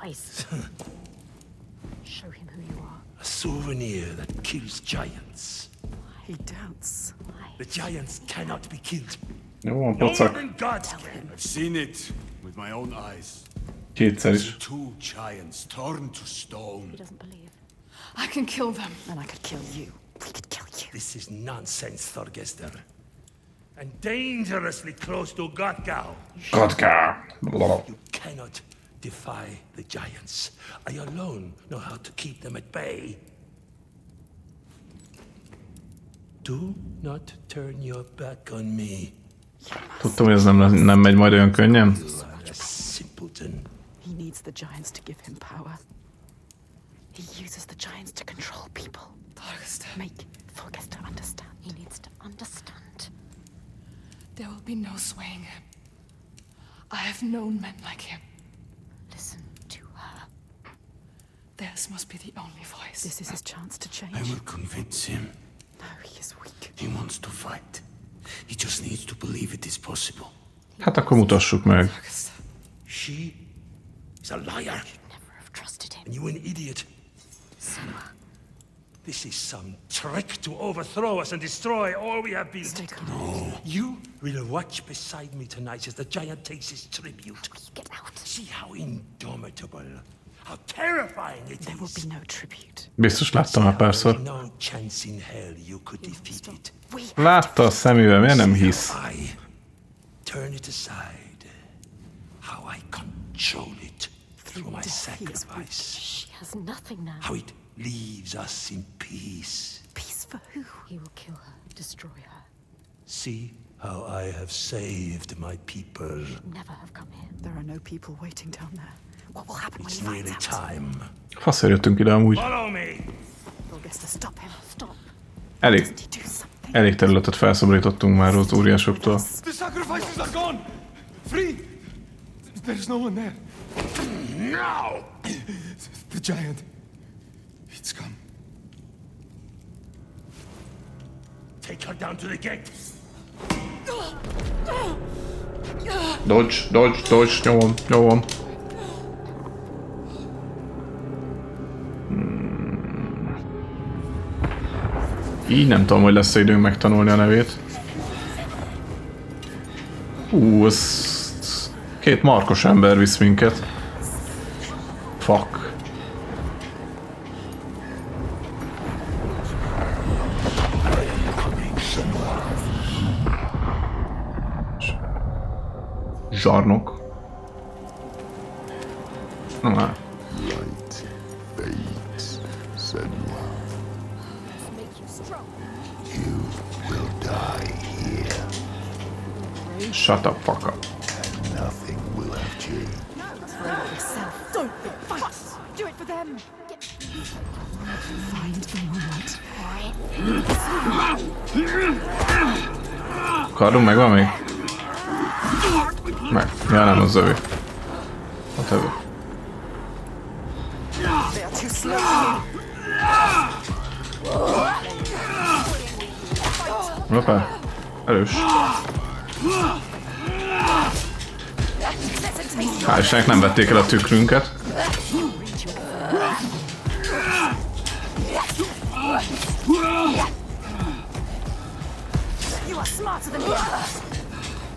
Lies. Show him who you are. A souvenir that kills giants. He doubts. The giants cannot be killed. Jó van, No more pocak. than gods can. I've seen it with my own eyes. Kétszer is. Two giants turned to stone. He doesn't believe. I can kill them. And I could kill you. We could kill you. This is nonsense, Thorgester. And dangerously close to Godgau. Katka. You cannot defy the giants. I alone know how to keep them at bay. Do not turn your back on me. Tudtam, hogy ez nem megy majd olyan könnyen. You are a simpleton. He needs the giants to give him power. He uses the giants to control people. Make Thorgester understand. He needs to understand. There will be no swaying him. I have known men like him. Listen to her. Theirs must be the only voice. This is his chance to change. I will convince him. No, he is weak. He wants to fight. He just needs to believe it is possible. Hát akkor mutassuk meg. She is a liar. Never have trusted him. And you an idiot. Senua. This is some trick to overthrow us and destroy all we have built. Stay calm. No. You will watch beside me tonight as the giant takes his tribute. Get out. See how indomitable, how terrifying it There will is. be no tribute. Biztos láttam már párszor. No chance in hell you could defeat it. Látta a szemével, miért nem hisz? How I turn it aside. How I control it through my sacrifice. She has nothing now. How it leaves us in peace. Peace for who? He will kill her, destroy her. See how I have saved my people. Never have come here. There are no people waiting down there. What will happen when It's he nearly finds out? time. Faszért jöttünk ide amúgy. Follow me. Thorgester, stop him. Stop. Elég, Must he do something? elég területet felszabadítottunk már az óriásoktól. The sacrifices are gone! Free! There's no one there. Now! The giant. It's come. Take her down to the gate. Dodge, dodge, dodge, nyomom, nyomom. Így nem tudom, hogy lesz időnk megtanulni a nevét. Ez... Két markos ember visz minket. Fuck. Zsarnok. Na már. Light fades, Senua. You will die here. Shut up, fuck up. And nothing will have changed. Don't be fuss. Do it for them. Find the moment. Kardunk megvan még? Meg. Ja, nem, az övé. A tövő. They are too slow for you. Hoppá. Erős. Hál' Istennek nem vették el a tükrünket. You are smarter than me.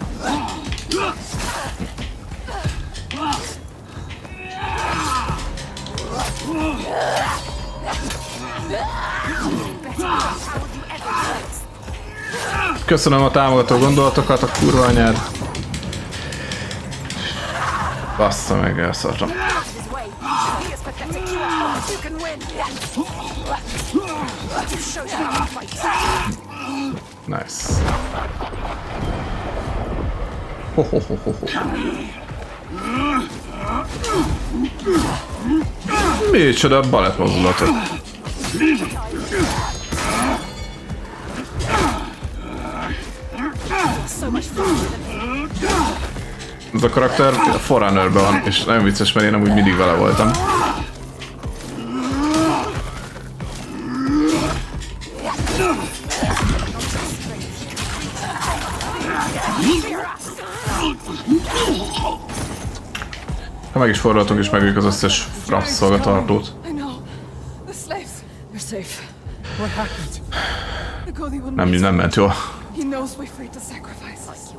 Köszönöm a támogató gondolatokat, a kurva anyád. Bassza meg, elszartam. Nice. Ho, ho, ho, ho, ho. Micsoda balettmozdulatot. Ez a karakter a Forerunnerben van, és nagyon vicces, mert én amúgy mindig vele voltam. Ha meg is fordultunk és megöljük az összes rabszolgatartót. I know. The slaves. You're safe. What happened? The Godi wouldn't Nem ment jól. He knows we freed the sacrifices.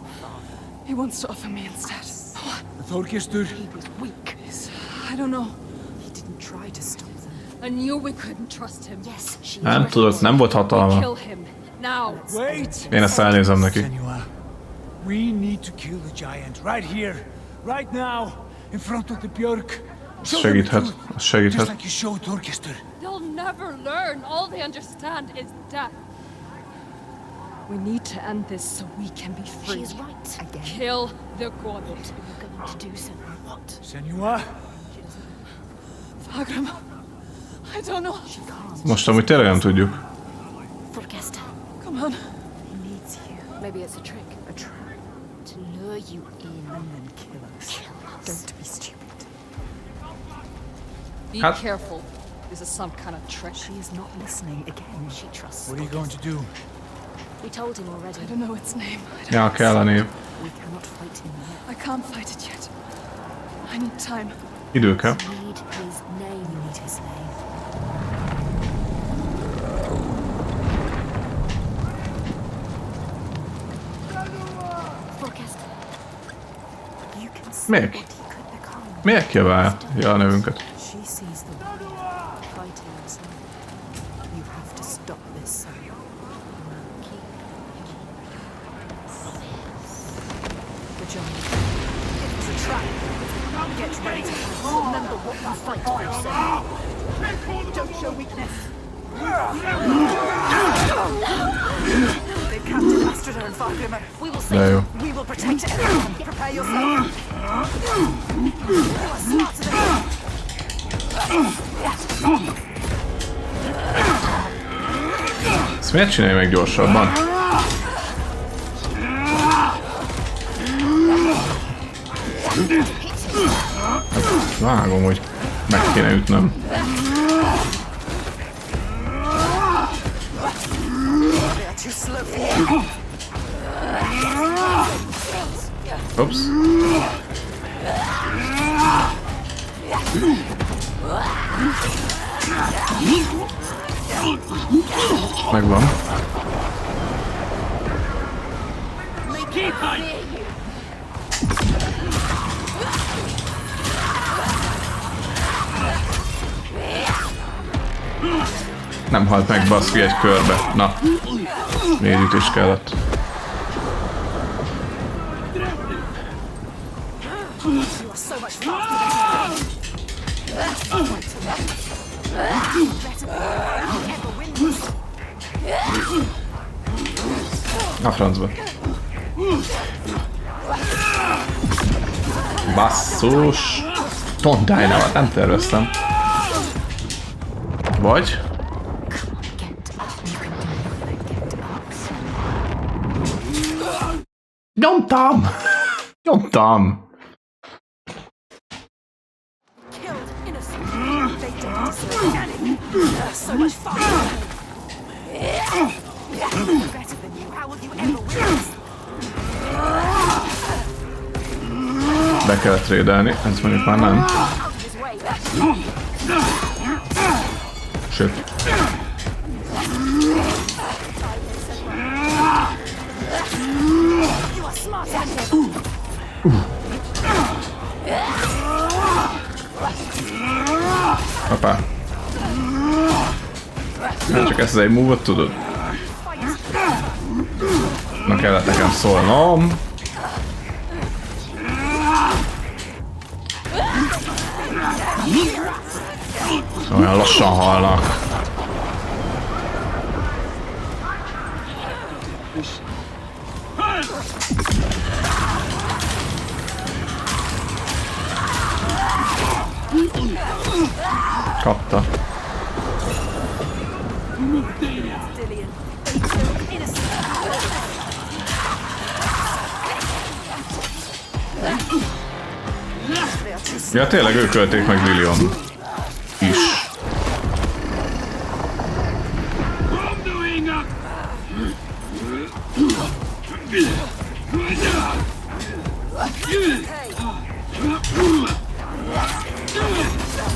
He wants to offer me instead. Þorgestur. He was weak. I don't know. He didn't try to stop them. I knew we couldn't trust him. Yes, she Nem tudott, nem volt hatalma. Kill him. Now. Wait! Én ezt elnézem neki. Senua, we need to kill the giant right here, right now, in front of the Björk. Ez segíthet, ez Just segíthet. like you showed Þorgestur. They'll never learn. All they understand is death. We need to end this so we can be free. She's right again. Kill the Godi. What are you going to do, Senua? What? Senua? Vagram. I don't know. She can't. Most amúgy tényleg nem tudjuk. Forgesta. Come on. He needs you. Maybe it's a trick. A trap. To lure you in and then kill us. Don't be stupid. Be Cut. careful. This is some kind of trick. She is not listening again. She trusts. What are you going to do? We told him already. I don't know its name. Ja, kell a név. We cannot fight him yet. I can't fight it yet. I need time. Idő kell. You need his name. You need his name. Forgesta. You can see Miért? what he could become. Miért kiabálja a nevünket? She sees the world fighting us. You have to stop this, Senua. The giant. It was a trap. Get ready to fight. Remember what you fight for, Senua. Don't show weakness. They've captured Astrida and Fargrimmer. We will save Jó. them. We will protect everyone. Prepare yourself. You are smarter than me. Ezt miért csinálj meg gyorsabban? Hát, vágom, hogy meg kéne ütnöm. They are too slow for you. Ups. Megvan. Nem halt meg, baszki, egy körbe. Na. Négy ütés kellett. You are so much faster than me. A francba. Basszus! Tondájnál, nem terveztem. Vagy? Nyomtam! Nyomtam! Killed innocent. They don't deserve any. So much faster. Better than you. How will you ever win this? Be kell trédelni, ez mondjuk már nem. Out of his way. Sőt. You are smarter than him. Hoppá. Hát csak ezt az egy move-ot tudod? Na kellett nekem szólnom. Olyan lassan halnak. Kapta. Ja, tényleg ők ölték meg William is.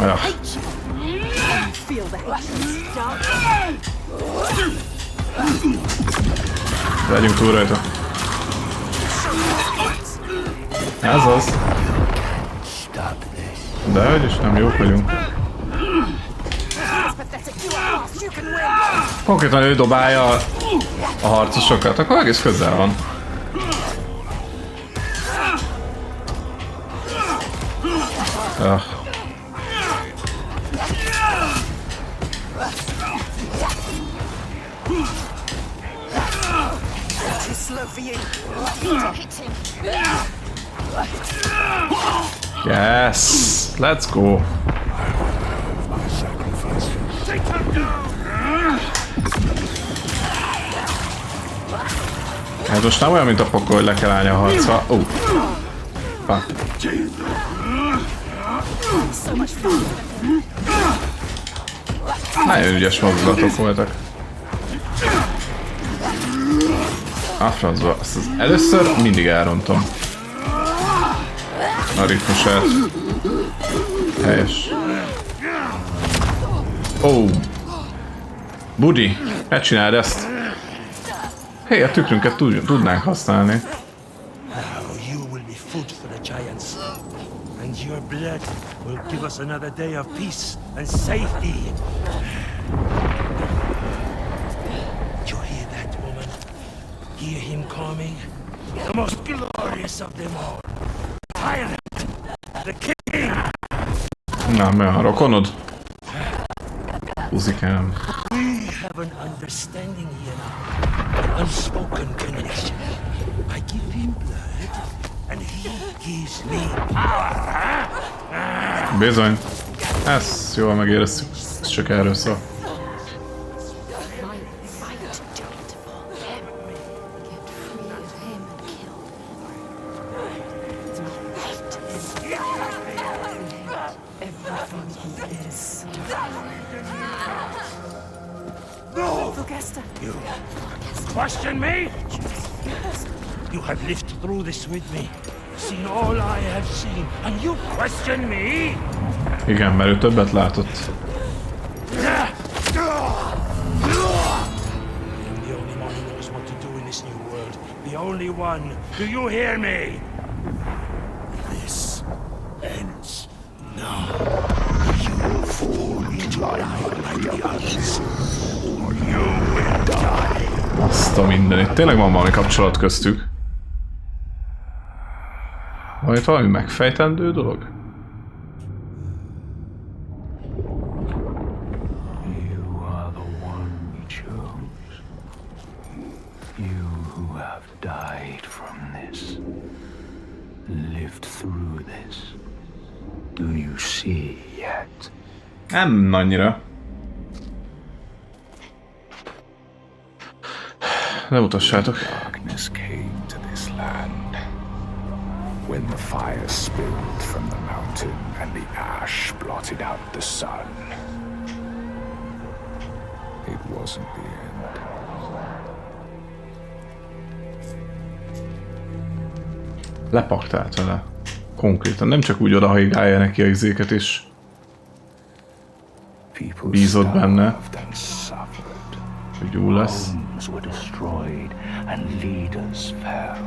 Ja. Feel the hatred. Legyünk túl rajta. Ez az. De hogy is nem jók vagyunk. Konkrétan ő dobálja a harcosokat, akkor egész közel van. Ah. Yes, let's go. Ez most nem olyan, mint a pokol, hogy le kell állni a harcra. Nagyon ügyes mozdulatok voltak. A francba. Először mindig elrontom a ritmusát. Helyes. Budi, ne csináld ezt! Hé, a tükrünket tudnánk használni. You will be food for the giants, and your blood will give us another day of peace and safety. You hear that, woman? Hear him coming? The most glorious of them all. Tyrant, the king. Na, mi a rokonod? Uzikám. We have an understanding here now, an unspoken connection. I give him blood, and he gives me power. Bizony. Ezt jól megéreztük. Ez csak erről szól. You question me? You have lived through this with me, seen all I have seen, and you question me? Igen, mert ő többet látott. I am the only one who knows what to do in this new world. The only one. Do you hear me? This ends now. You fall into life like the others, or you will die. Azt a mindenit. Tényleg van valami kapcsolat köztük? Vagy valami megfejtendő dolog? You are the one we chose. You who have died from this, lived through this. Do you see yet? Nem annyira. Ne utassátok. Darkness came to this land when the fire spilled from the mountain and the ash blotted out the sun. It wasn't the end. Lepaktált vele. Konkrétan. Nem csak úgy odahajgálja neki a izéket is. Bízott benne, hogy jó lesz. Were destroyed and leaders fell.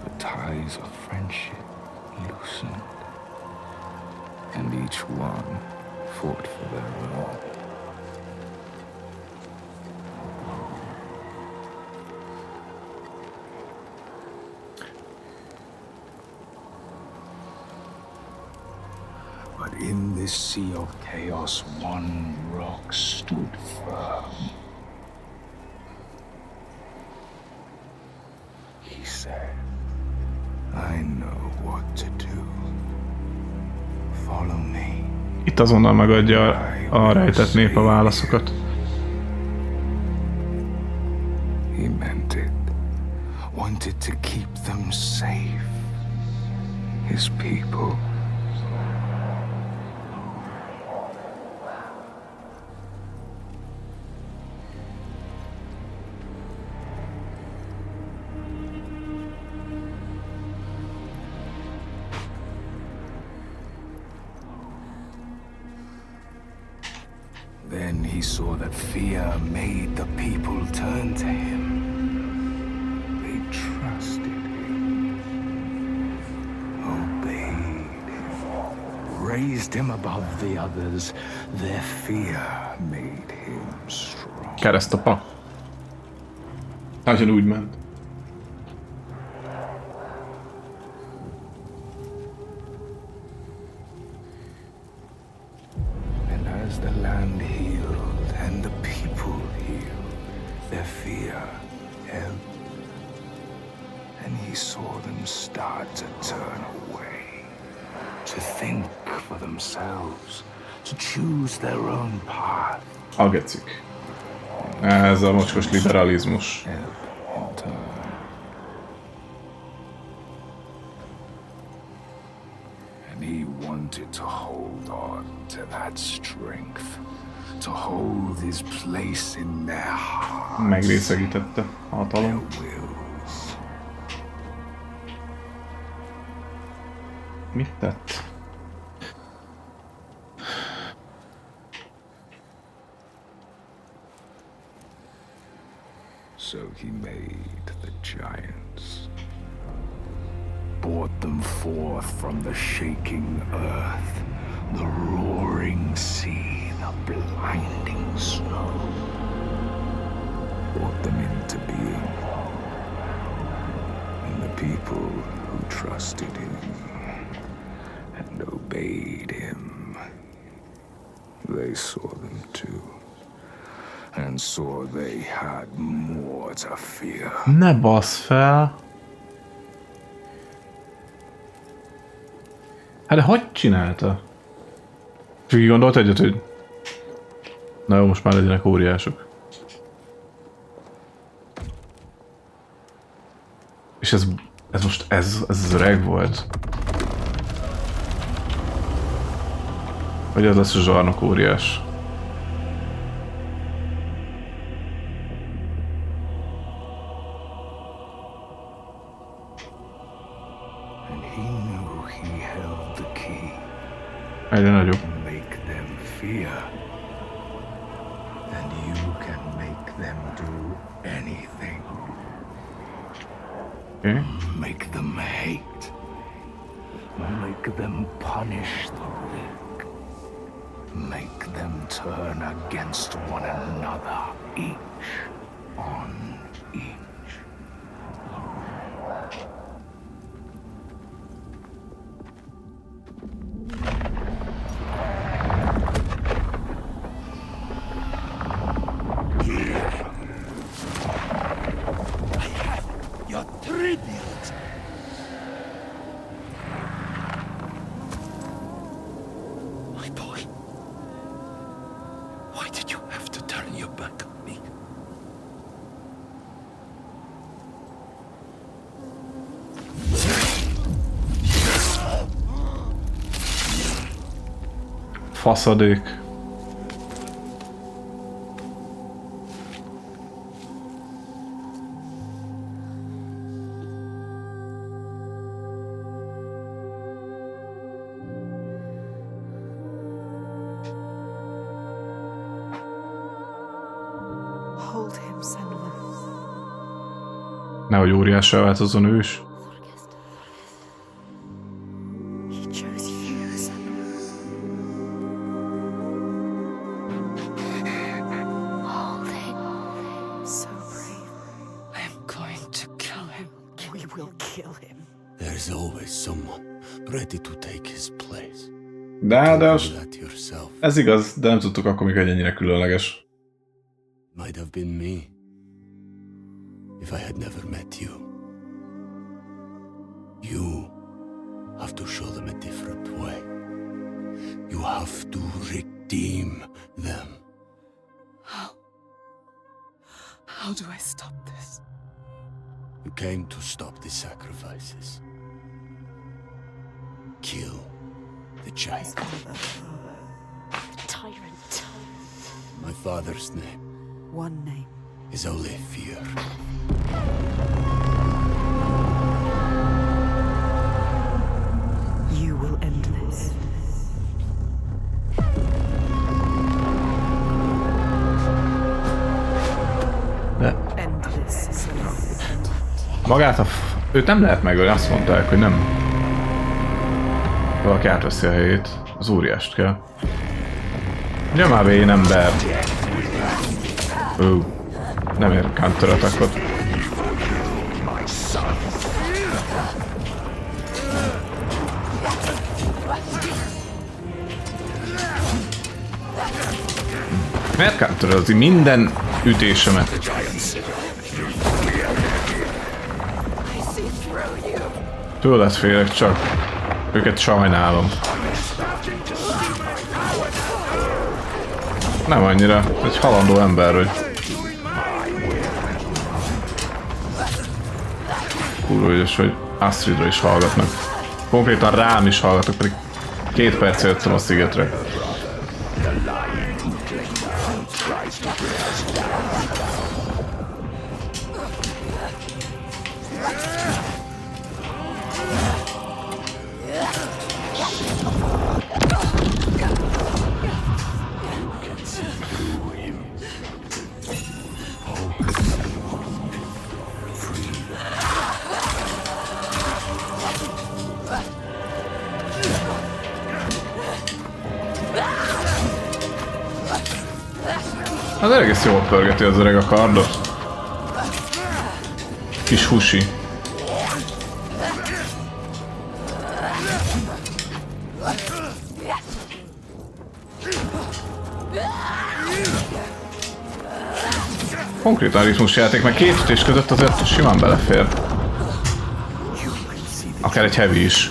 The ties of friendship loosened, and each one fought for their own. But in this sea of chaos, one rock stood firm. He said, I know what to do. Follow me. Itt azonnal megadja a rejtett nép a válaszokat. He meant it. Wanted to keep them safe. His people. When he saw that fear made the people turn to him, they trusted him, obeyed him, raised him above the others. Their fear made him strong. Keresztapa. Nagyon úgy ment. And as the land healed and the people healed, their fear helped. And he saw them start to turn away, to think for themselves, to choose their own path. A gecik. Ez a mocskos liberalizmus. And he wanted to hold on to that strength, to hold his place in their heart. Megrészegítette a hatalom. Mit tett? So he made the giants, brought them forth from the shaking earth, the roaring sea, the blinding snow, brought them into being. And the people who trusted him and obeyed him, they saw them too. And saw they had more to fear. Ne bassz fel! Hát de hogy csinálta? Csak így gondolt egyet, hogy... Na jó, most már legyenek óriások. És ez most ez az öreg volt? Vagy az lesz a zsarnok óriás? Egyre nagyobb. Make them fear. And you can make them do anything. Okay. Make them hate. Make them punish the weak. Make them turn against one another, each on each. Faszadék. Hold him, Senua. Nehogy óriássá változzon ő is. De ez igaz, de nem tudtuk akkor még, hogy ennyire különleges. Might have been me if I had never met you. You have to show them a different way. You have to redeem them. How do I stop this? You came to stop the sacrifices. Kill the giant. Tyrant. My father's name. One name. Is only fear. You will end this. Magát őt nem lehet megölni, azt mondták, hogy nem. Valaki átveszi a helyét. Az óriást kell. Ugye már én ember. Nem ér counter attackot. Miért counterezni minden ütésemet? Tőled félek csak. Őket sajnálom. Nem annyira. Egy halandó ember vagy. Kurva ügyes, hogy Astridra is hallgatnak. Konkrétan rám is hallgatnak, pedig 2 perccel jöttem a szigetre. Az egész jól pörgeti az öreg a kardot. Kis husi. Konkrétan ritmusjáték, mert 2 ütés között azért simán belefér. Akár egy heavy is.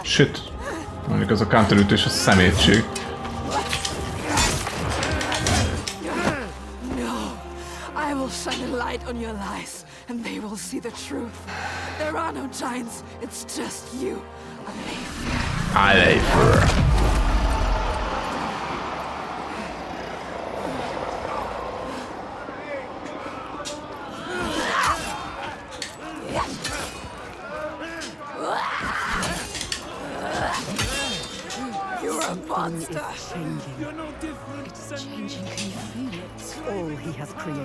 Shit. Mondjuk az a counterütés a szemétség. I will shine a light on your lies, and they will see the truth. There are no giants, it's just you. A Leifer.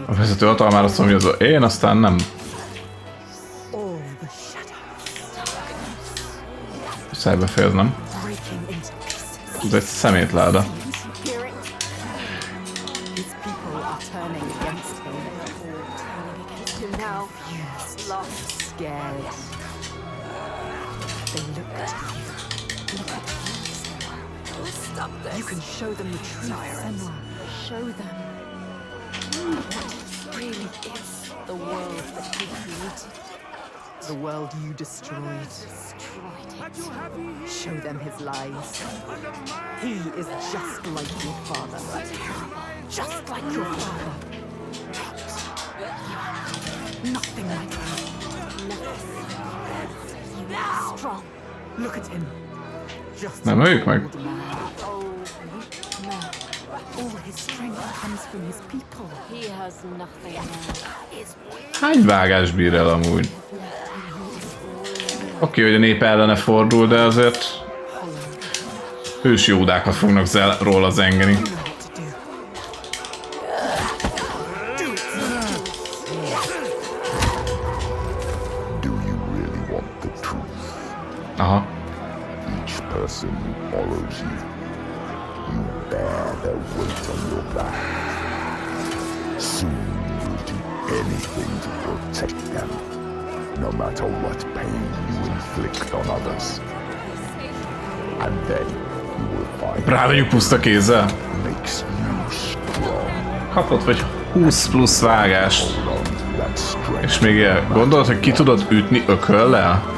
A vezető hatalmára szomjazó én, aztán nem. Szájba fél, nem? Ez egy szemétláda. You can show them the truth, Senua. Show them what really is the world that you created. The world you destroyed. Show them his lies. He is just like your father. Terrible. Just like your father. Nothing like him. You are strong. Look at him. Nem öljük meg. Hány vágás bír el amúgy? Oké, hogy a nép ellene fordul, de azért ősi jódákat fognak róla zengeni. Aha. Person who follows you, you bear their weight on your back. Soon you will do anything to protect them, no matter what pain you inflict on others. And then you will find rávenjük puszta kézzel. makes you strong. Kapott vagy 20 plusz vágást. És még ilyen, gondolod, hogy ki tudod ütni ököllel?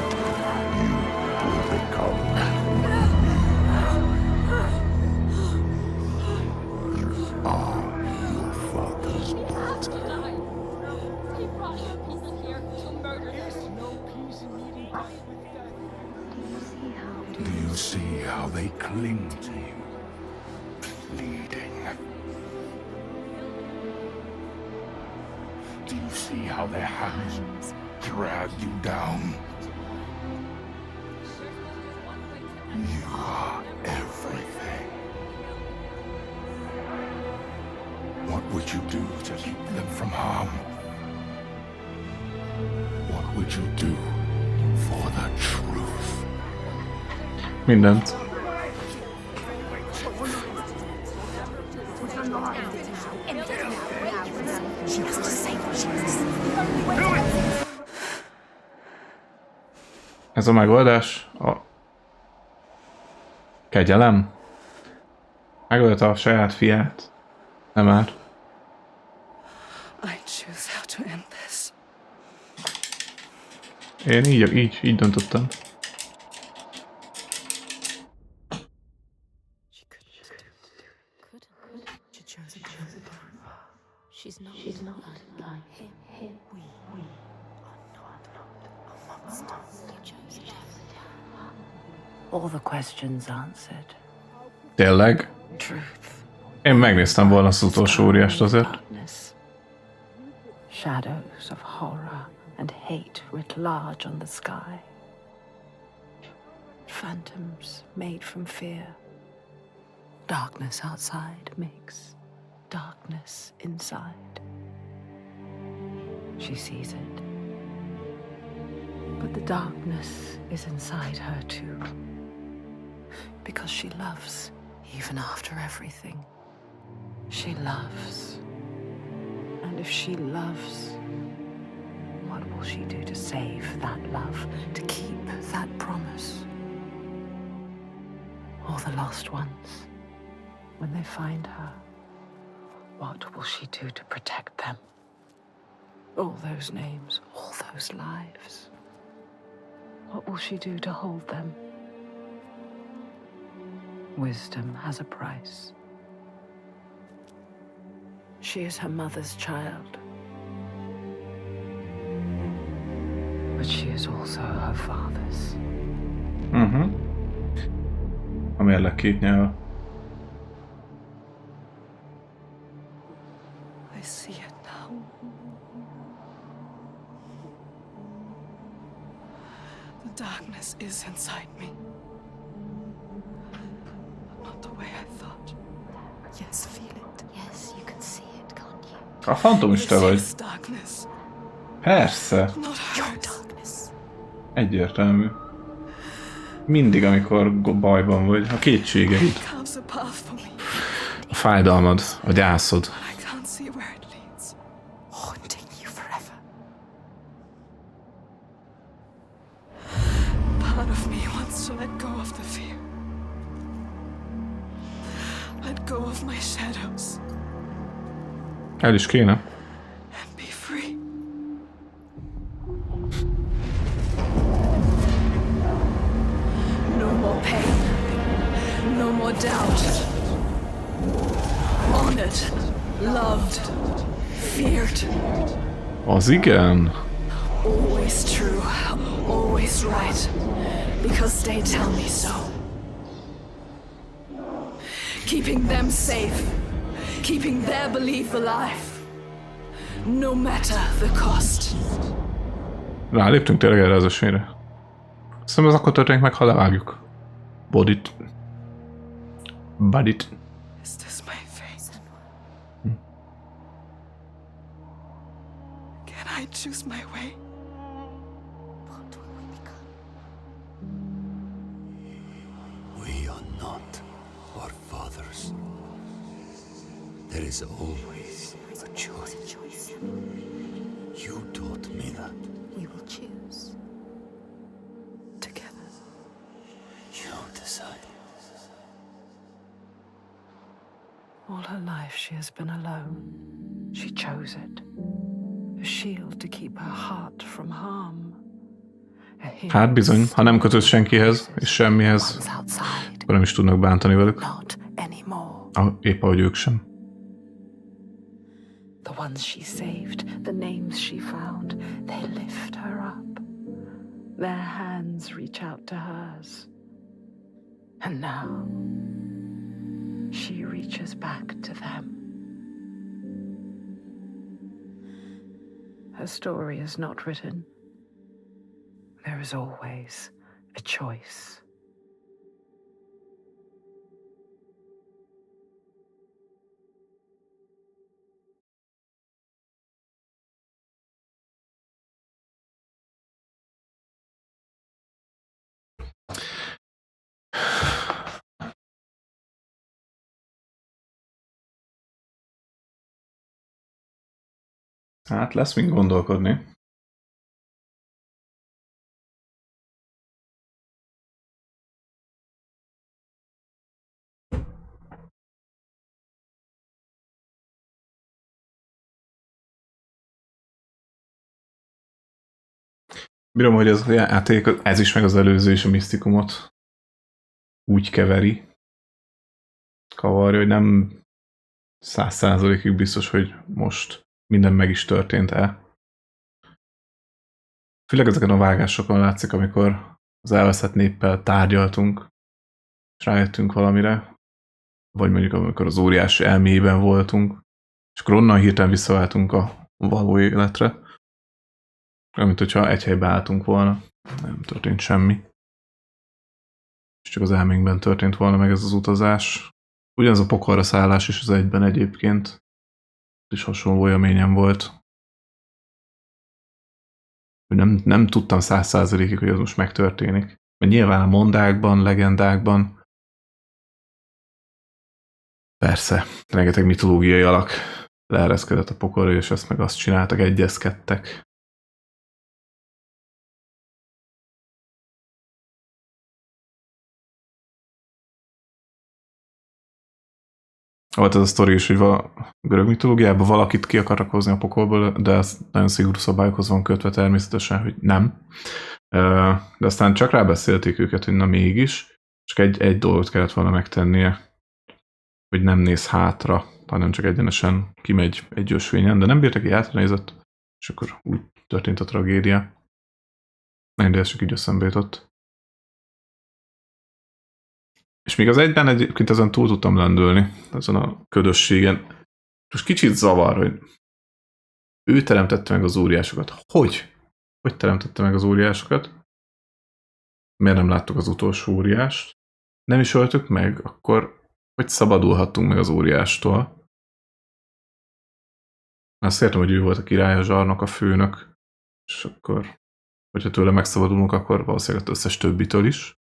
drag you down. You are everything. What would you do to keep them from harm? What would you do for the truth? Mindent. Ez a megoldás? A kegyelem? Megölte a saját fiát. Nem már. I choose how to end this. Én így döntöttem. She's not like him. We are not a monster. You chose death. All the questions answered. Tényleg? Truth. Én megnéztem volna az utolsó óriást azért. Shadows of horror and hate writ large on the sky. Phantoms made from fear. Darkness outside makes darkness inside. She sees it. But the darkness is inside her too. Because she loves, even after everything. She loves. And if she loves, what will she do to save that love, to keep that promise? All the lost ones, when they find her, what will she do to protect them? All those names, all those lives. What will she do to hold them? Wisdom has a price. She is her mother's child. But she is also her father's. A mérleg két nyelve. I see it now. The darkness is inside me. Not the way I thought. Yes, feel it. Yes, you can see it, can't you? A fantomista vagy. Persze. Egyértelmű. Mindig, amikor bajban vagy, a kétségeid, a fájdalmad, a gyászod. El is kéne. Az igen. Always true, always right, because they tell me so. Keeping them safe, keeping their belief alive, no matter the cost. Ráléptünk tényleg erre az ösvényre. Szerintem az akkor történik meg, ha levágjuk. Bodit. Badit. Is this my fate? Can I choose my way? What will we become? We are not our fathers. There is always a choice. You taught me that. We will choose. Together. You decide. All her life she has been alone. She chose it. A shield to keep her heart from harm. Hát bizony, ha nem kötődsz senkihez és semmihez, akkor nem is tudnak bántani velük. Épp ahogy ők sem. The ones she saved, the names she found, they lift her up. Their hands reach out to hers. And now, she reaches back to them. Her story is not written. There is always a choice. Hát lesz mind gondolkodni. Bírom, hogy ez a játék, ez is meg az előző is a misztikumot úgy kavarja, hogy nem 100%-ig biztos, hogy most minden meg is történt el. Főleg ezeken a vágásokon látszik, amikor az elveszett néppel tárgyaltunk, és rájöttünk valamire, vagy mondjuk amikor az óriás elméjében voltunk, és akkor onnan hirtelen visszaváltunk a való életre, mint hogyha egy helybe álltunk volna, nem történt semmi. És csak az elménkben történt volna meg ez az utazás. Ugyanaz a pokolra szállás is az egyben egyébként is hasonló élményem volt. Nem tudtam 100%-ig, hogy ez most megtörténik. Mert nyilván a mondákban, legendákban persze, rengeteg mitológiai alak leereszkedett a pokolra, és ezt meg azt csináltak, egyezkedtek. Volt ez a sztori is, hogy a görög mitológiában valakit ki akartak hozni a pokolból, de ez nagyon szigorú szabályokhoz van kötve természetesen, hogy nem. De aztán csak rábeszélték őket, hogy na mégis, csak egy dolgot kellett volna megtennie, hogy nem néz hátra, hanem csak egyenesen kimegy egy ösvényen, de nem bírtak, hogy hátranézett, és akkor úgy történt a tragédia. De ez csak így eszembe jutott. És még az egyben egyébként ezen túl tudtam lendülni, ezen a ködösségen. Most kicsit zavar, hogy ő teremtette meg az óriásokat. Hogy? Hogy teremtette meg az óriásokat? Miért nem láttuk az utolsó óriást? Nem is öltük meg? Akkor hogy szabadulhattunk meg az óriástól? Azt értem, hogy ő volt a király, a zsarnok, a főnök, és akkor, hogyha tőle megszabadulunk, akkor valószínűleg az összes többitől is.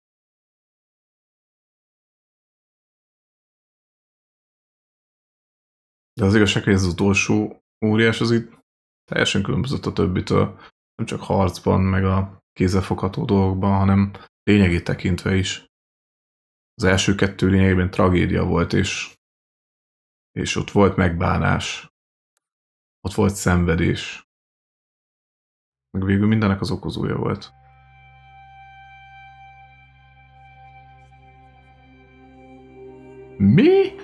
De az igazság, hogy ez az utolsó óriás az itt teljesen különbözött a többitől. Nem csak harcban, meg a kézzelfogható dolgokban, hanem lényegét tekintve is. Az első kettő lényegében tragédia volt, és ott volt megbánás. Ott volt szenvedés. Meg végül mindennek az okozója volt. Mi?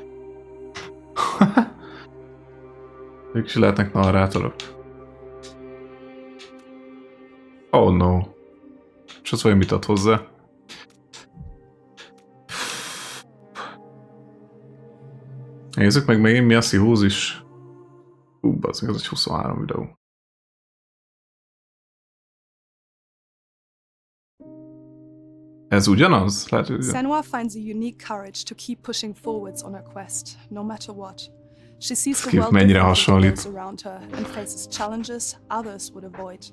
Ők is lehetnek narrátorok. Oh no. És az olyan mit ad hozzá? Nézzük meg megint mi a szihózis. Az egy 23 videó. Ez ugyanaz? Lehet, hogy Senua finds a unique courage to keep pushing forwards on her quest, no matter what. She sees the world differently to those around her and faces challenges others would avoid.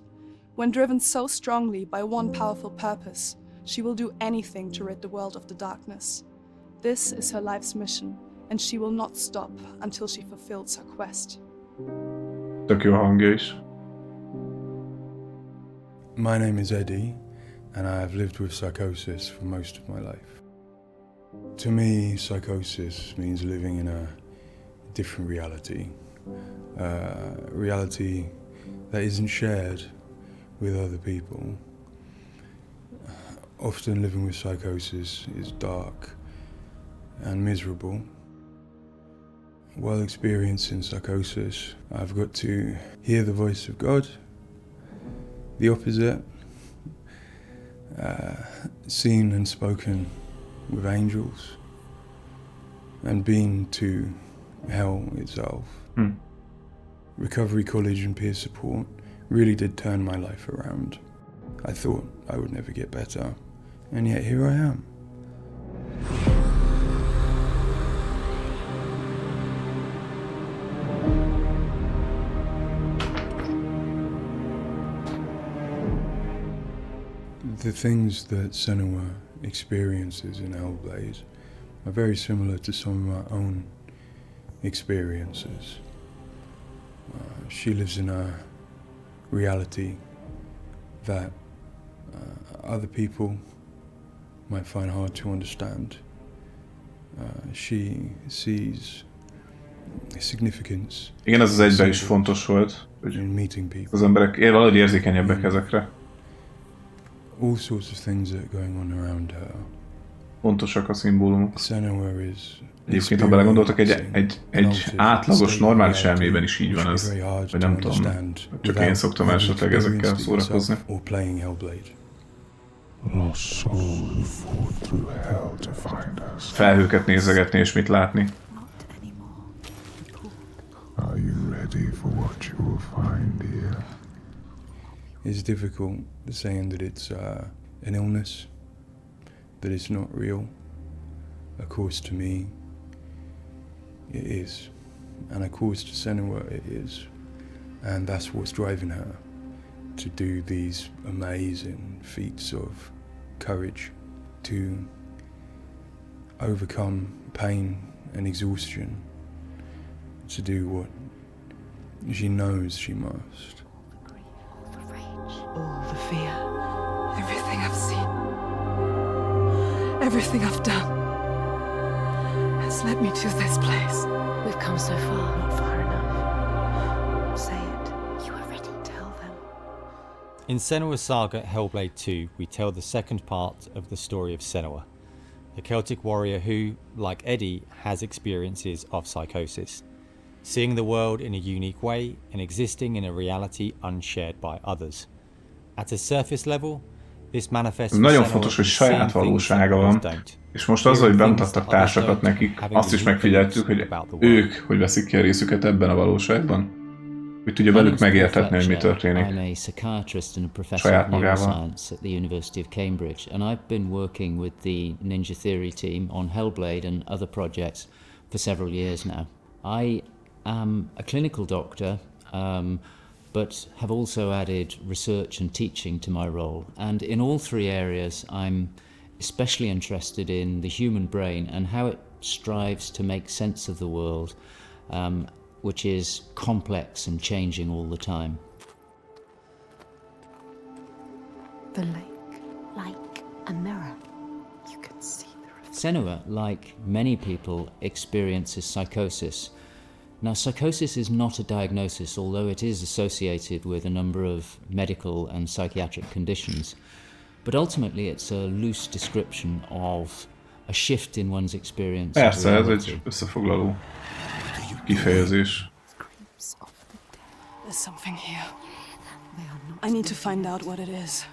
When driven so strongly by one powerful purpose, she will do anything to rid the world of the darkness. This is her life's mission, and she will not stop until she fulfills her quest. Tök jó hangja is. My name is Eddie, and I have lived with psychosis for most of my life. To me, psychosis means living in a different reality. Reality that isn't shared with other people. Often living with psychosis is dark and miserable. While experiencing psychosis, I've got to hear the voice of God, the opposite, seen and spoken with angels, and been to hell itself. Recovery college and peer support really did turn my life around. I thought I would never get better, and yet here I am. The things that Senua experiences in Hellblade are very similar to some of my own experiences. She lives in a reality that other people might find hard to understand. She sees significance. Igen, ez az egyben is fontos volt, hogy az emberek valahogy érzékenyebbek ezekre. All sorts of things that are going on around her. Fontosak a szimbólumok. Senua is. Egyébként, ha belegondoltak, egy átlagos, normális elmében is így van ez. Vagy nem tudom, csak én szoktam esetleg ezekkel szórakozni. Felhőket nézegetni és mit látni. It's difficult saying that it's an illness, that it's not real. Of course, to me, it is. And of course, to Senua, it is. And that's what's driving her to do these amazing feats of courage, to overcome pain and exhaustion, to do what she knows she must. All the fear, everything I've seen, everything I've done has led me to this place. We've come so far, not far enough. Say it. You are ready. Tell them. In Senua's saga Hellblade II, we tell the second part of the story of Senua, a Celtic warrior who, like Eddie, has experiences of psychosis, seeing the world in a unique way and existing in a reality unshared by others. At a surface level, this manifests. Nagyon fontos, hogy saját valósága van, és most az, hogy bemutattak társakat nekik, azt is megfigyeltük, hogy ők, hogy veszik ki a részüket ebben a valóságban, hogy tudja velük megértetni, hogy mi történik saját magával. At the University of Cambridge, and I've been working with the Ninja Theory team on Hellblade and other projects for several years now. I am a clinical doctor, but have also added research and teaching to my role. And in all three areas, I'm especially interested in the human brain and how it strives to make sense of the world, which is complex and changing all the time. The lake, like a mirror. You can see the reflection. Senua, like many people, experiences psychosis. Now, psychosis is not a diagnosis, although it is associated with a number of medical and psychiatric conditions. But ultimately, it's a loose description of a shift in one's experience. Persze, ez egy összefoglaló kifejezés. There's something here. I need to find out what it is.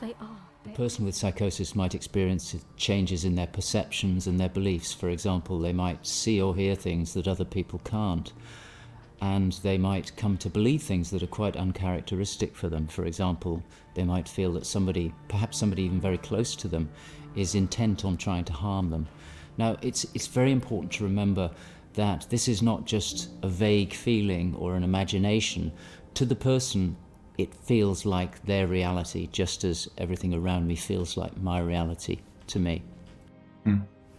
A person with psychosis might experience changes in their perceptions and their beliefs. For example, they might see or hear things that other people can't. And they might come to believe things that are quite uncharacteristic for them. For example, they might feel that somebody, perhaps somebody even very close to them, is intent on trying to harm them. Now, it's very important to remember that this is not just a vague feeling or an imagination. To the person, it feels like their reality, just as everything around me feels like my reality to me.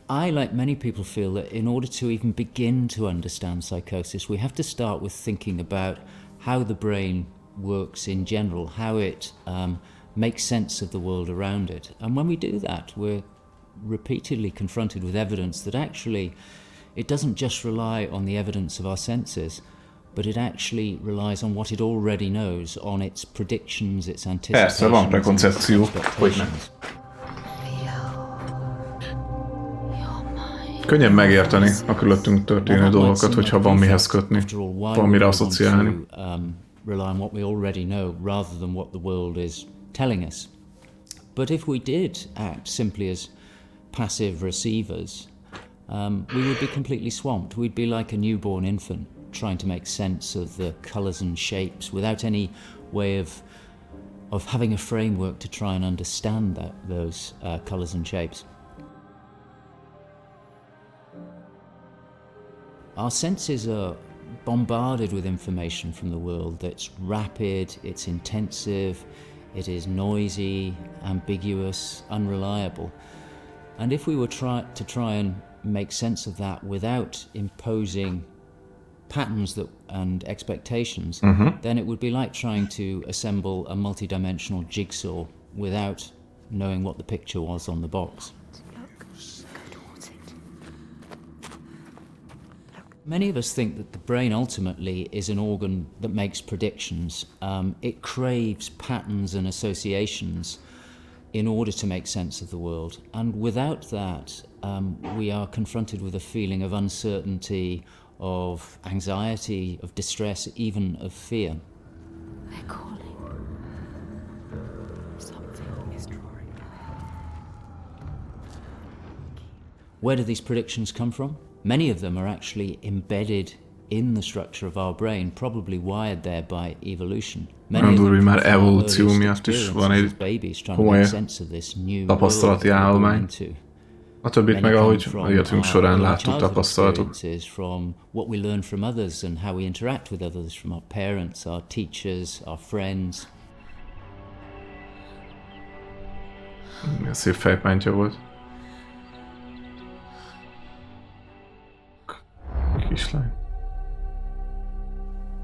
I, like many people, feel that in order to even begin to understand psychosis, we have to start with thinking about how the brain works in general, how it makes sense of the world around it. And when we do that, we're repeatedly confronted with evidence that actually it doesn't just rely on the evidence of our senses, but it actually relies on what it already knows, on its predictions, its anticipations. Persze, van prekoncepció, hogy nem. Könnyebb megérteni a körülöttünk történő dolgokat, hogyha van mihez kötni, van mire asszociálni. Rely on what we already know rather than what the world is telling us. But if we did act simply as passive receivers, we would be completely swamped. We'd be like a newborn infant trying to make sense of the colours and shapes without any way of of having a framework to try and understand those colours and shapes. Our senses are bombarded with information from the world that's rapid, it's intensive, it is noisy, ambiguous, unreliable. And if we were to try and make sense of that without imposing patterns and expectations, then it would be like trying to assemble a multi-dimensional jigsaw without knowing what the picture was on the box. Many of us think that the brain ultimately is an organ that makes predictions. It craves patterns and associations in order to make sense of the world. And without that, we are confronted with a feeling of uncertainty, of anxiety, of distress, even of fear. They're calling. Something is drawing near. Where do these predictions come from? Many of them are actually embedded in the structure of our brain, probably wired there by evolution. Many of them már evolúció miatt is van egy komoly tapasztalati állomány. A többit meg ahogy a életünk során láttuk, tapasztaltuk. From what we learn from others and how we interact with others, from our parents, our teachers, our friends. Szép fejpántja volt. Kislány.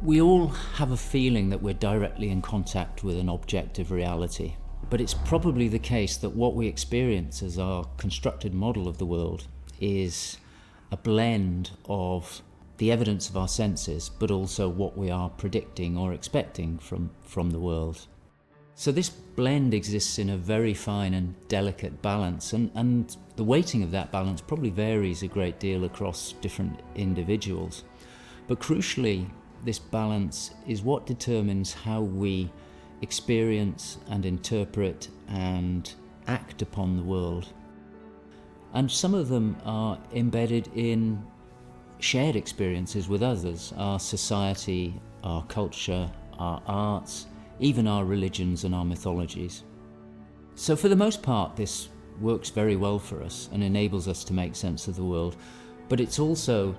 We all have a feeling that we're directly in contact with an objective reality, but it's probably the case that what we experience as our constructed model of the world is a blend of the evidence of our senses, but also what we are predicting or expecting from the world. So this blend exists in a very fine and delicate balance, and the weighting of that balance probably varies a great deal across different individuals. But crucially, this balance is what determines how we experience and interpret and act upon the world. And some of them are embedded in shared experiences with others, our society, our culture, our arts, even our religions and our mythologies. So for the most part, this works very well for us and enables us to make sense of the world. But it's also,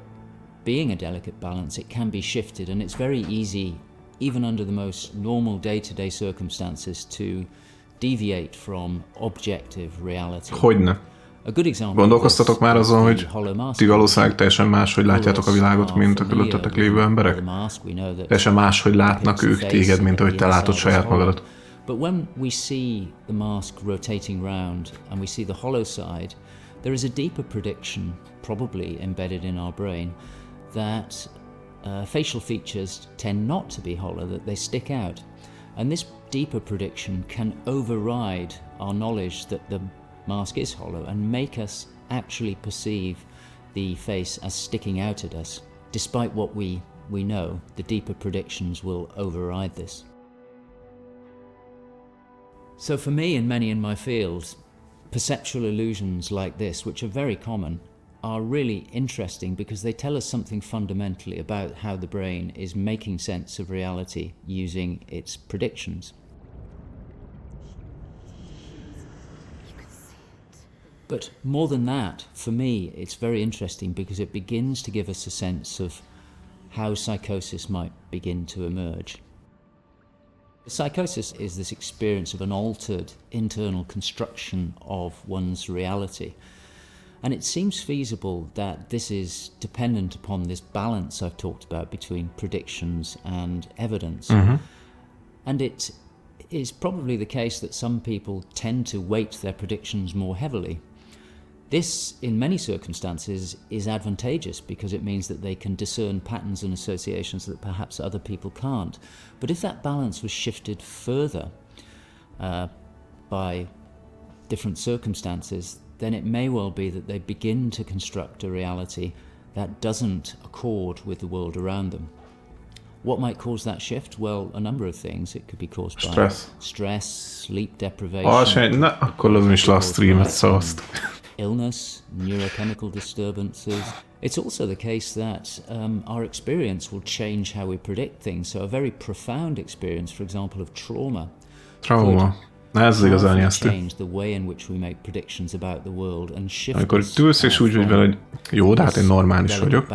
being a delicate balance, it can be shifted, and it's very easy, even under the most normal day-to-day circumstances, to deviate from objective reality. Hogyne. Gondolkoztatok már azon, hogy ti valószínűleg teljesen máshogy látjátok a világot, mint a körülöttetek lévő emberek? Teljesen máshogy látnak ők téged, mint ahogy te látod saját magadat. But when we see the mask rotating round and we see the hollow side, there is a deeper prediction, probably embedded in our brain, that facial features tend not to be hollow, that they stick out. And this deeper prediction can override our knowledge that the mask is hollow and make us actually perceive the face as sticking out at us. Despite what we know, the deeper predictions will override this. So for me and many in my field, perceptual illusions like this, which are very common, are really interesting because they tell us something fundamentally about how the brain is making sense of reality using its predictions. But more than that, for me, it's very interesting because it begins to give us a sense of how psychosis might begin to emerge. Psychosis is this experience of an altered internal construction of one's reality. And it seems feasible that this is dependent upon this balance I've talked about between predictions and evidence. Mm-hmm. And it is probably the case that some people tend to weight their predictions more heavily. This, in many circumstances, is advantageous because it means that they can discern patterns and associations that perhaps other people can't. But if that balance was shifted further by different circumstances, then it may well be that they begin to construct a reality that doesn't accord with the world around them. What might cause that shift? Well, a number of things. It could be caused by stress, sleep deprivation, illness, neurochemical disturbances. It's also the case that our experience will change how we predict things. So a very profound experience, for example, of trauma, Trauma. Ez igazán ijesztő. Amikor tűlsz és úgy vagy vele, hogy jó, de hát én normális vagyok.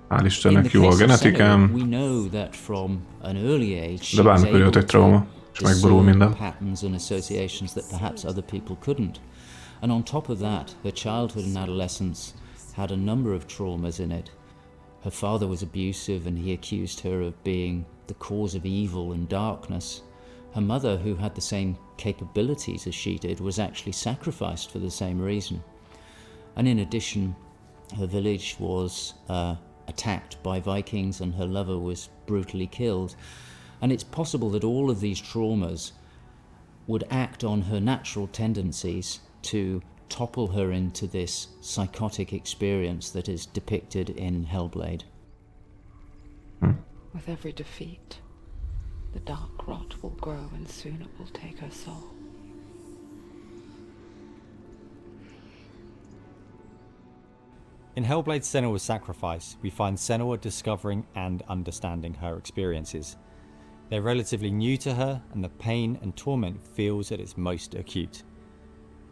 Hál' Istennek jó a genetikám, de bármikor jött egy trauma, és megborul minden. And on top of that, her childhood and adolescence had a number of traumas in it. Her father was abusive and he accused her of being the cause of evil and darkness. Her mother, who had the same capabilities as she did, was actually sacrificed for the same reason. And in addition, her village was attacked by Vikings and her lover was brutally killed. And it's possible that all of these traumas would act on her natural tendencies to topple her into this psychotic experience that is depicted in Hellblade. With every defeat, the dark rot will grow and soon it will take her soul. In Hellblade Senua's Sacrifice, we find Senua discovering and understanding her experiences. They're relatively new to her, and the pain and torment feels at its most acute.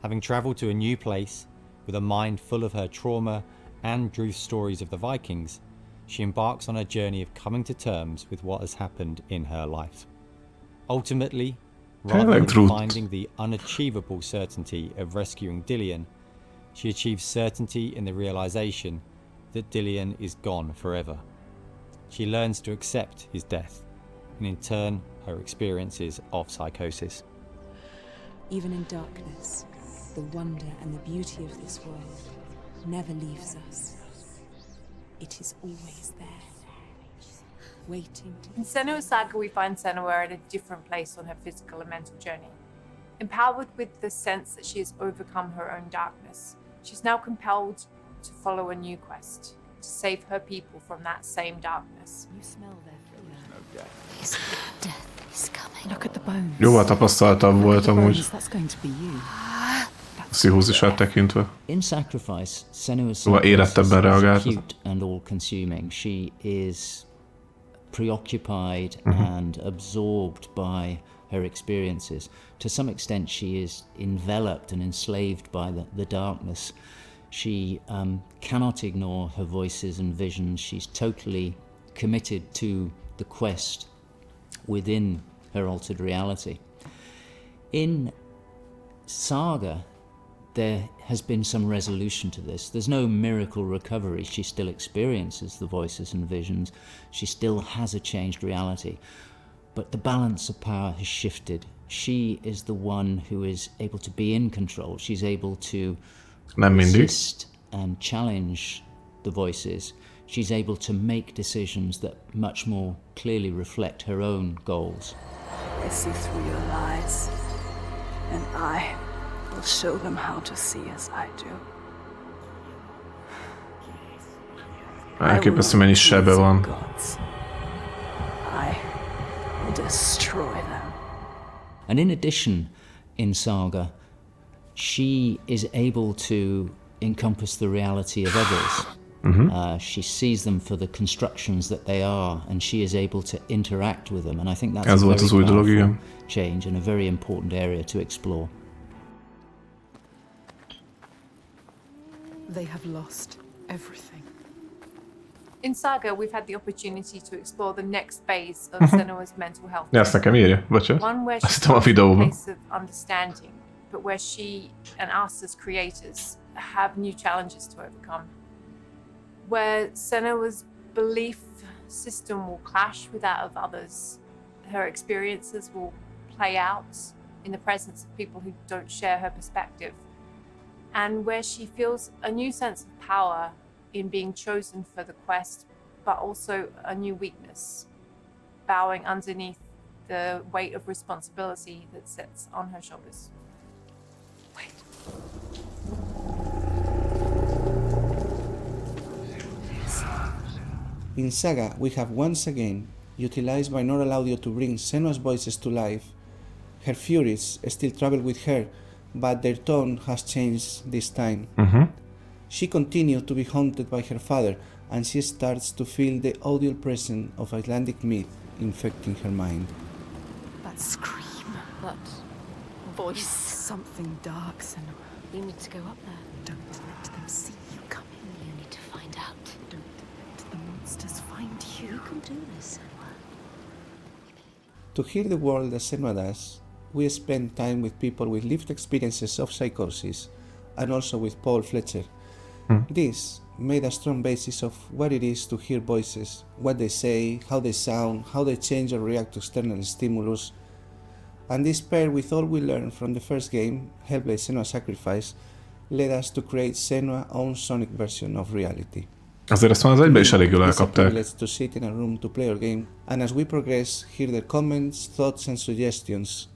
Having travelled to a new place, with a mind full of her trauma and truth stories of the Vikings, she embarks on a journey of coming to terms with what has happened in her life. Ultimately, rather than finding the unachievable certainty of rescuing Dillion, she achieves certainty in the realisation that Dillion is gone forever. She learns to accept his death, and in turn, her experiences of psychosis. Even in darkness, the wonder and the beauty of this world never leaves us. It is always there, waiting to... In Senua's Saga, we find Senua at a different place on her physical and mental journey. Empowered with the sense that she has overcome her own darkness, she's now compelled to follow a new quest, to save her people from that same darkness. You smell their fear. Death is coming. Look at the bones. Jóval tapasztaltabb volt amúgy. That's going to be you. Pszichózisát tekintve. In Sacrifice, Senua's Szóval érettebben reagált. acute and all-consuming. She is preoccupied and absorbed by her experiences. To some extent, she is enveloped and enslaved by the darkness. She cannot ignore her voices and visions. She's totally committed to the quest within her altered reality. In Saga, there has been some resolution to this. There's no miracle recovery. She still experiences the voices and visions. She still has a changed reality. But the balance of power has shifted. She is the one who is able to be in control. She's able to resist and challenge the voices. She's able to make decisions that much more clearly reflect her own goals. I see through your lies, and I will show them how to see as I do. Elképesztő mennyi sebe van. I will destroy them. And in addition, in Saga, she is able to encompass the reality of others. She sees them for the constructions that they are, and she is able to interact with them. And I think that's a very powerful change and a very important area to explore. They have lost everything. In Saga, we've had the opportunity to explore the next phase of Senua's mental health. Ezt nekem írja, bocsánat. One where Azt hittem a videóban. place of understanding, but where she and us as creators have new challenges to overcome. Where Senua's belief system will clash with that of others. Her experiences will play out in the presence of people who don't share her perspective. And where she feels a new sense of power in being chosen for the quest, but also a new weakness, bowing underneath the weight of responsibility that sits on her shoulders. Wait. In Saga, we have once again utilized binaural audio to bring Senua's voices to life. Her furies still travel with her, but their tone has changed this time. She continued to be haunted by her father, and she starts to feel the audial presence of Icelandic myth infecting her mind. That scream, that voice. Something dark, Senua. You need to go up there. Don't let them see you coming. You need to find out. Don't let the monsters find you. You can do this, Senua. To hear the world as Senua does, we spend time with people with lived experiences of psychosis, and also with Paul Fletcher. This made a strong basis of what it is to hear voices, what they say, how they sound, how they change or react to external stimulus. And this paired with all we learned from the first game, Hellblade Senua's Sacrifice, led us to create Senua's own sonic version of reality. Azért ezt már az egyben is elég jól elkapták. Let's to sit in a room to play our game, and as we progress, hear their comments, thoughts and suggestions.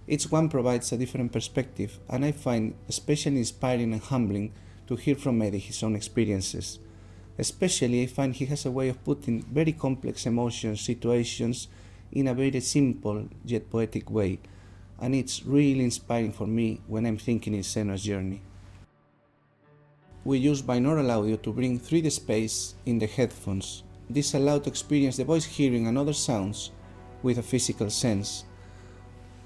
Each one provides a different perspective, and I find especially inspiring and humbling to hear from Eddie his own experiences. Especially I find he has a way of putting very complex emotions, situations, in a very simple yet poetic way, and it's really inspiring for me when I'm thinking in Senua's journey. We use binaural audio to bring 3D space in the headphones. This allows to experience the voice hearing and other sounds with a physical sense.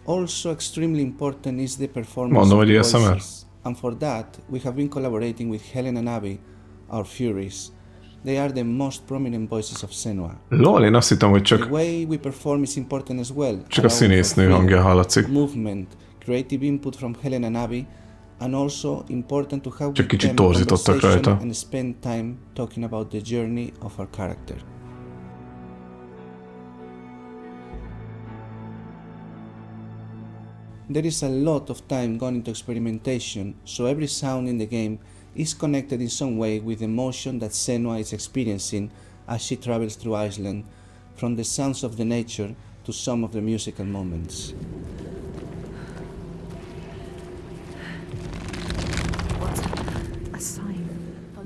Also extremely important is the performance of the voices, and for that we have been collaborating with Helen and Abby, our Furies. They are the most prominent voices of Senua. Lol, én azt hittem, hogy The way we perform is important as well. Csak a színésznő hangja hallatszik. Movement, creative input from Helen and Abby, and also important to have Csak kicsit torzítottak rajta. and spend time talking about the journey of our character. There is a lot of time gone into experimentation, so every sound in the game is connected in some way with the emotion that Senua is experiencing as she travels through Iceland, from the sounds of the nature to some of the musical moments. What's a sign?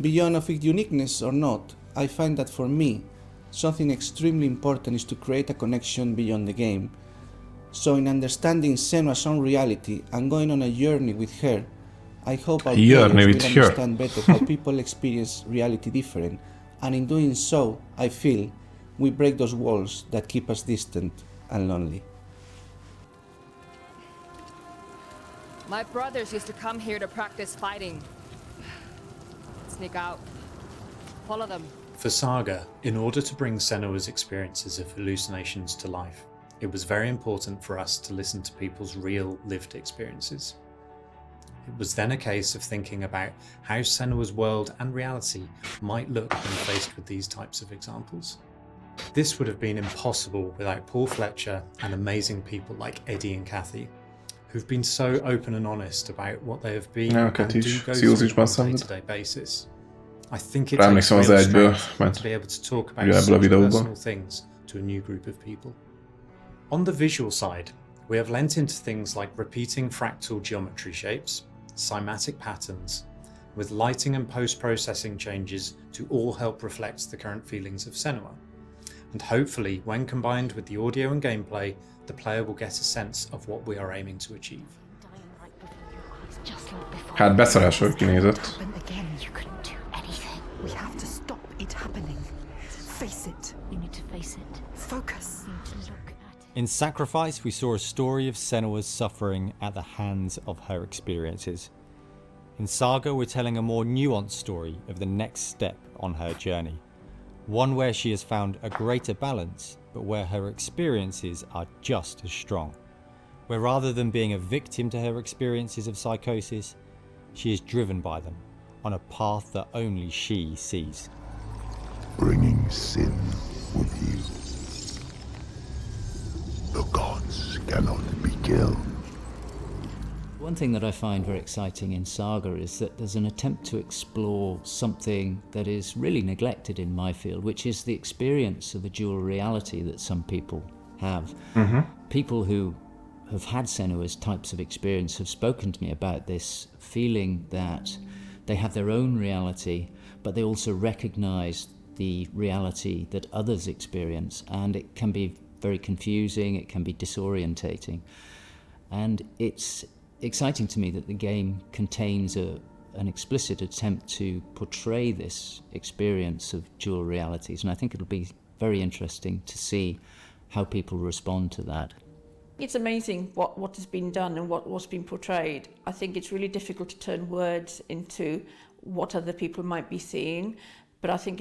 Beyond of its uniqueness or not, I find that for me, something extremely important is to create a connection beyond the game. So in understanding Senua's own reality and going on a journey with her, I hope our players will understand better how people experience reality different, and in doing so, I feel we break those walls that keep us distant and lonely. My brothers used to come here to practice fighting. Sneak out. Follow them. For Saga, in order to bring Senua's experiences of hallucinations to life, it was very important for us to listen to people's real lived experiences. It was then a case of thinking about how Senua's world and reality might look when faced with these types of examples. This would have been impossible without Paul Fletcher and amazing people like Eddie and Kathy, who've been so open and honest about what they have been and do go through on a day-to-day basis. I think it takes real strength to be able to talk about such personal things to a new group of people. On the visual side, we have lent into things like repeating fractal geometry shapes, cymatic patterns, with lighting and post-processing changes to all help reflect the current feelings of Senua. And hopefully, when combined with the audio and gameplay, the player will get a sense of what we are aiming to achieve. Hát beszarásról kinézett. We have to stop it happening. Face it. You need to face it. Focus. In Sacrifice, we saw a story of Senua's suffering at the hands of her experiences. In Saga, we're telling a more nuanced story of the next step on her journey. One where she has found a greater balance, but where her experiences are just as strong. Where rather than being a victim to her experiences of psychosis, she is driven by them on a path that only she sees. Bringing sin with you. The gods cannot be killed. One thing that I find very exciting in Saga is that there's an attempt to explore something that is really neglected in my field, which is the experience of a dual reality that some people have. People who have had Senua's types of experience have spoken to me about this feeling that they have their own reality, but they also recognize the reality that others experience, and it can be very confusing, it can be disorientating. And it's exciting to me that the game contains a an explicit attempt to portray this experience of dual realities, and I think it'll be very interesting to see how people respond to that. It's amazing what has been done and what's been portrayed. I think it's really difficult to turn words into what other people might be seeing, but I think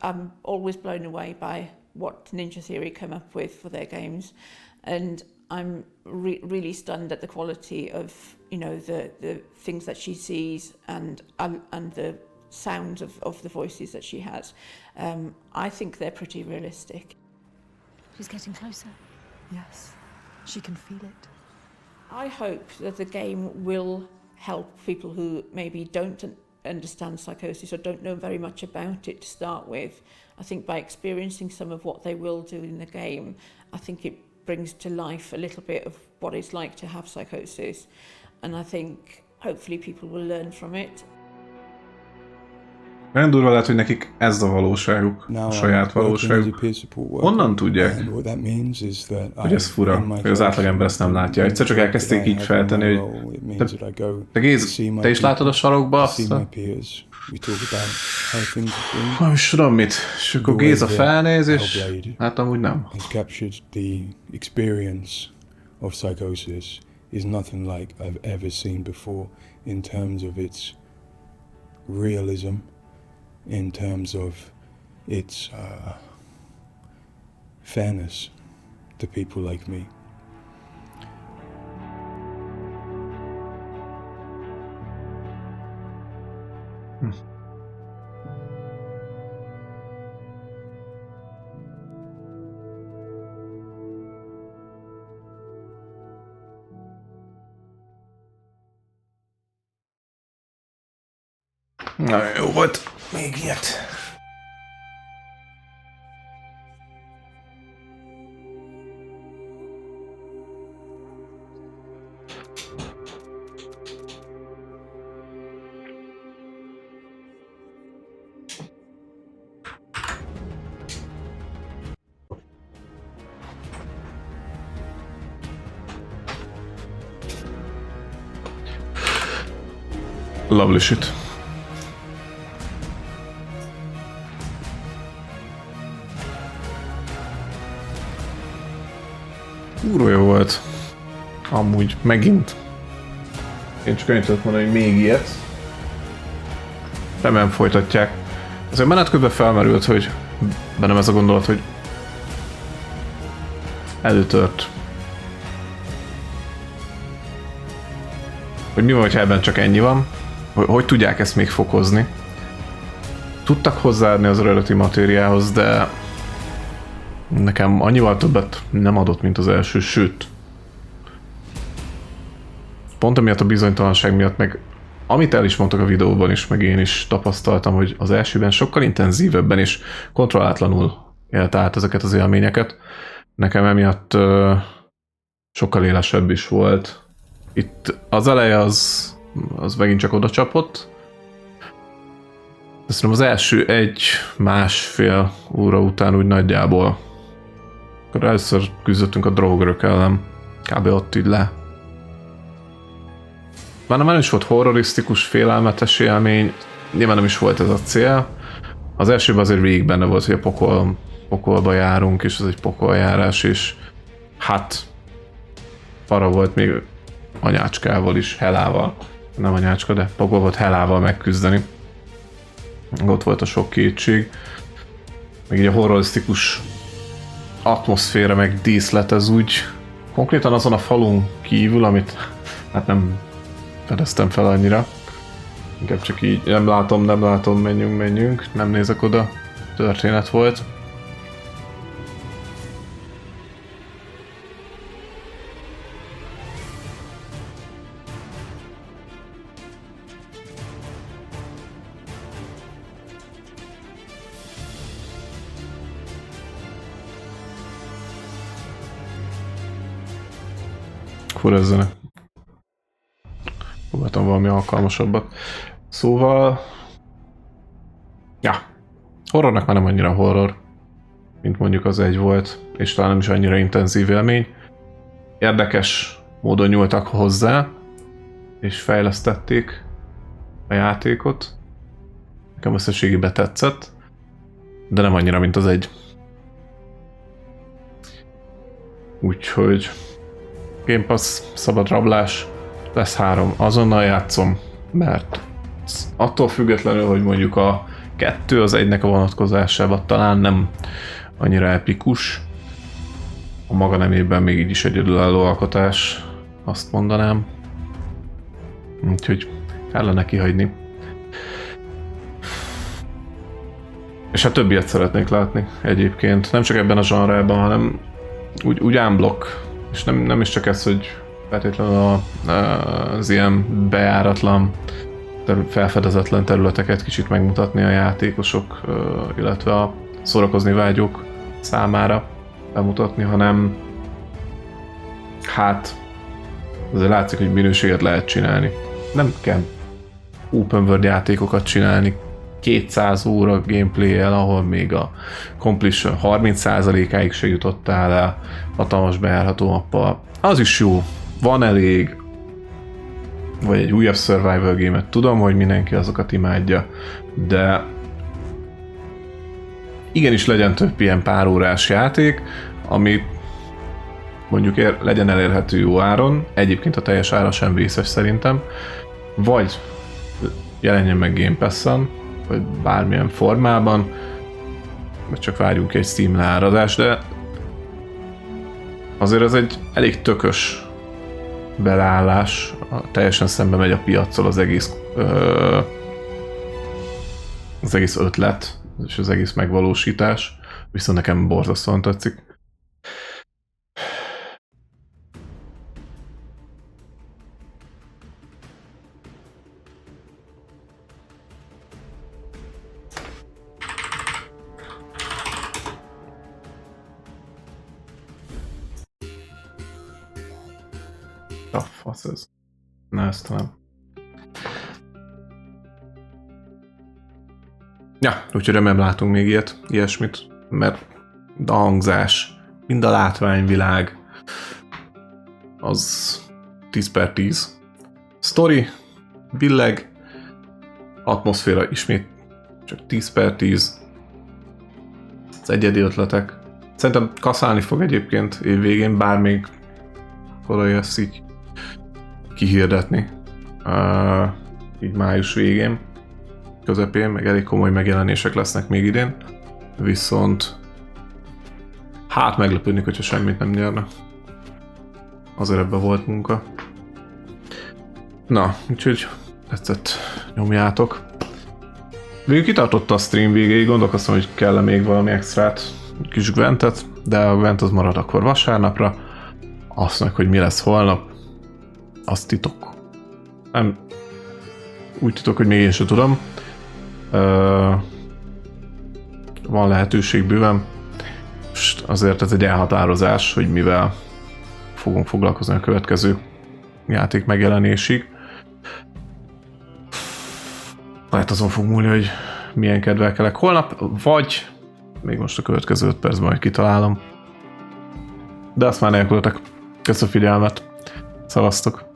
I'm always blown away by what Ninja Theory come up with for their games, and I'm really stunned at the quality of, you know, the things that she sees and the sounds of the voices that she has. I think they're pretty realistic. She's getting closer. Yes, she can feel it. I hope that the game will help people who maybe don't understand psychosis or don't know very much about it to start with. I think by experiencing some of what they will do in the game, I think it brings to life a little bit of what it's like to have psychosis, and I think hopefully people will learn from it. Nagyon durva lehet, hogy nekik ez a valóságuk, a saját valóságuk. Honnan tudják, hogy ez fura, hogy az átlagember ezt nem látja. Egyszer csak elkezdték így feltenni, hogy te Géz, te is látod a sarokba azt? Nem is tudom mit. És akkor Géza felnéz, és hát amúgy nem. Of psychosis is nothing like I've ever seen before in terms of its realism, in terms of its fairness to people like me. Na, jó volt. Még ilyet. Lovely shit. Úró jó volt. Amúgy megint. Én csak annyit tudok mondani, hogy még ilyet. Remélem folytatják. Azért menet közben felmerült, hogy bennem ez a gondolat, hogy előtört. Hogy mi van, hogyha ebben csak ennyi van? Hogy tudják ezt még fokozni? Tudtak hozzáadni az eredeti matériához, de nekem annyival többet nem adott, mint az első, sőt. Pont emiatt a bizonytalanság miatt, meg amit el is mondtak a videóban is, meg én is tapasztaltam, hogy az elsőben sokkal intenzívebben és kontrollátlanul élt át ezeket az élményeket. Nekem emiatt sokkal élesebb is volt. Itt az eleje az megint csak oda csapott. De szerintem az első 1-1,5 óra után úgy nagyjából, akkor először küzdöttünk a drogörök ellen, kb. Ott így le. Már nem is volt horrorisztikus, félelmetes élmény, nyilván nem is volt ez a cél. Az elsőben azért végig benne volt, hogy a pokolba járunk, és ez egy pokoljárás, és hát para volt még anyácskával is, Helával. Nem anyácska, de pokol volt Helával megküzdeni. Ott volt a sok kétség. Meg így a horrorisztikus atmoszféra, meg díszlet, ez úgy konkrétan azon a falun kívül, amit hát nem fedeztem fel annyira. Inkább csak így, nem látom, menjünk, nem nézek oda. Történet volt. Fura ez zene. Próbáltam valami alkalmasabbat. Szóval... Ja. Horrornak már nem annyira horror, mint mondjuk az egy volt, és talán nem is annyira intenzív élmény. Érdekes módon nyúltak hozzá, és fejlesztették. a játékot. Nekem összességében tetszett, de nem annyira, mint az 1. Úgyhogy Game Pass, szabad rablás, lesz 3, azonnal játszom, mert attól függetlenül, hogy mondjuk a 2 az 1-nek a vonatkozásában talán nem annyira epikus, a maga nemében még így is egyedülálló alkotás, azt mondanám. Úgyhogy kellene kihagyni. És hát többiet szeretnék látni egyébként, nem csak ebben a zsanrában, hanem úgy unblock, és nem is csak ez, hogy feltétlenül az ilyen bejáratlan, felfedezetlen területeket kicsit megmutatni a játékosok, illetve a szórakozni vágyók számára bemutatni, hanem hát azért látszik, hogy minőséget lehet csinálni. Nem kell open world játékokat csinálni 200 óra gameplay-el, ahol még a completion 30%-áig se jutottál el hatalmas bejárható mappal. Az is jó, van elég, vagy egy újabb survival game-et, tudom, hogy mindenki azokat imádja, de igenis legyen több ilyen pár órás játék, ami mondjuk legyen elérhető jó áron, egyébként a teljes ára sem vészes szerintem, vagy jelenjen meg Game Pass-en, vagy bármilyen formában, vagy csak várjunk egy Steam leárazást, de azért ez egy elég tökös beleállás, teljesen szembe megy a piaccal az egész ötlet, és az egész megvalósítás, viszont nekem borzasztóan tetszik. A fasz ez? Na, ezt nem. Ja, úgyhogy remélem látunk még ilyesmit, mert a hangzás, mind a látványvilág az 10/10. Story, billeg, atmoszféra ismét csak 10/10. Az egyedi ötletek. Szerintem kaszálni fog egyébként év végén, bár még korai ezt így kihirdetni. Így május végén, közepén, meg elég komoly megjelenések lesznek még idén. Viszont hát meglepődnék, hogyha semmit nem nyerne. Azért ebben volt munka. Na, úgyhogy tetszett, nyomjátok. Végül kitartotta a stream végéig, gondolkoztam, hogy kell-e még valami extrát, kis Gwentet, de a Gwent az marad akkor vasárnapra. Azt meg, hogy mi lesz holnap, az titok. Nem úgy titok, hogy még én sem tudom. Van lehetőség bőven. Most azért ez egy elhatározás, hogy mivel fogunk foglalkozni a következő játék megjelenésig. Lehet azon fog múlni, hogy milyen kedvel kelek holnap, vagy még most a következő 5 percben majd kitalálom. De azt már nélkülöttek. Köszönöm a figyelmet. Szevasztok!